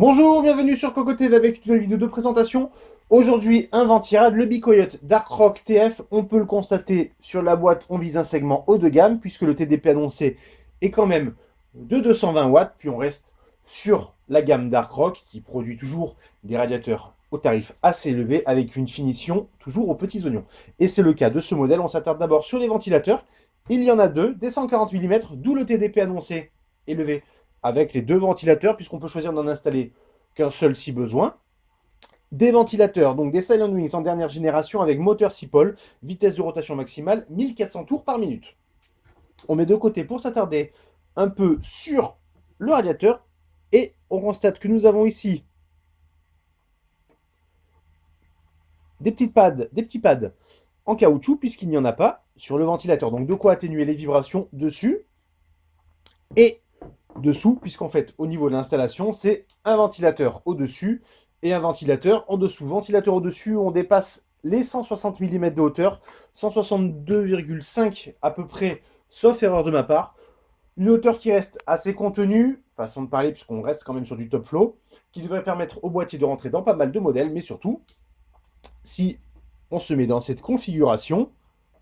Bonjour, bienvenue sur Coco TV avec une nouvelle vidéo de présentation. Aujourd'hui, un ventirail, le Bicoyote Darkrock TF. On peut le constater sur la boîte, on vise un segment haut de gamme puisque le TDP annoncé est quand même de 220 watts. Puis on reste sur la gamme Darkrock qui produit toujours des radiateurs au tarif assez élevé avec une finition toujours aux petits oignons. Et c'est le cas de ce modèle. On s'attarde d'abord sur les ventilateurs. Il y en a deux, des 140 mm, d'où le TDP annoncé élevé avec les deux ventilateurs, puisqu'on peut choisir d'en installer qu'un seul si besoin. Des ventilateurs, donc des Silent Wings en dernière génération avec moteur 6 pôles, vitesse de rotation maximale 1400 tours par minute. On met de côté pour s'attarder un peu sur le radiateur et on constate que nous avons ici des petits pads en caoutchouc puisqu'il n'y en a pas sur le ventilateur. Donc de quoi atténuer les vibrations dessus et dessous, puisqu'en fait, au niveau de l'installation, c'est un ventilateur au-dessus et un ventilateur en dessous. Ventilateur au-dessus, on dépasse les 160 mm de hauteur, 162,5 à peu près, sauf erreur de ma part. Une hauteur qui reste assez contenue, façon de parler, puisqu'on reste quand même sur du top flow, qui devrait permettre au boîtier de rentrer dans pas mal de modèles, mais surtout, si on se met dans cette configuration,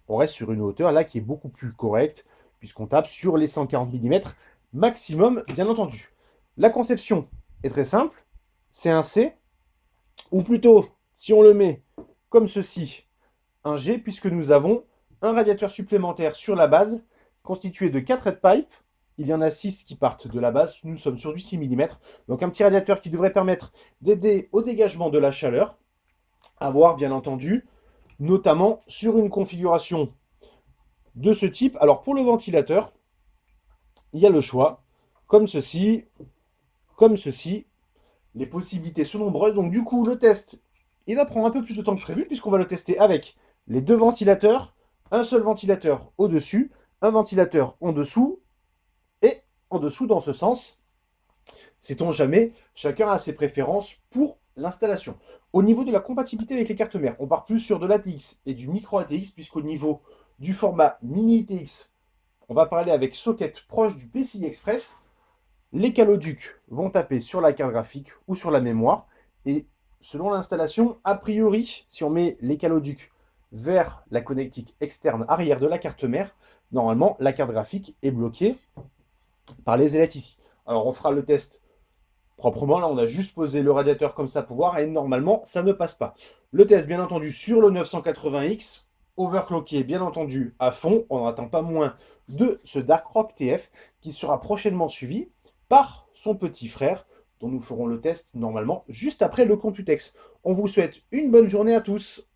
on reste sur une hauteur là qui est beaucoup plus correcte, puisqu'on tape sur les 140 mm maximum, bien entendu. La conception est très simple, c'est un C, ou plutôt, si on le met comme ceci, un G, puisque nous avons un radiateur supplémentaire sur la base, constitué de 4 headpipes. Il y en a 6 qui partent de la base, nous sommes sur du 6 mm. Donc un petit radiateur qui devrait permettre d'aider au dégagement de la chaleur, à voir bien entendu, notamment sur une configuration de ce type. Alors pour le ventilateur, il y a le choix, comme ceci, comme ceci. Les possibilités sont nombreuses, donc du coup le test, il va prendre un peu plus de temps que prévu, puisqu'on va le tester avec les deux ventilateurs, un seul ventilateur au-dessus, un ventilateur en dessous, et en dessous dans ce sens. Sait-on jamais, chacun a ses préférences pour l'installation. Au niveau de la compatibilité avec les cartes mères, on part plus sur de l'ATX et du micro ATX, puisqu'au niveau du format mini ITX, on va parler avec socket proche du PCI Express. Les caloducs vont taper sur la carte graphique ou sur la mémoire. Et selon l'installation, a priori, si on met les caloducs vers la connectique externe arrière de la carte mère, normalement, la carte graphique est bloquée par les ailettes ici. Alors, on fera le test proprement. Là, on a juste posé le radiateur comme ça pour voir. Et normalement, ça ne passe pas. Le test, bien entendu, sur le 980X, overclocké, bien entendu, à fond. On n'attend pas moins de ce Darkrock TF qui sera prochainement suivi par son petit frère, dont nous ferons le test normalement juste après le Computex. On vous souhaite une bonne journée à tous.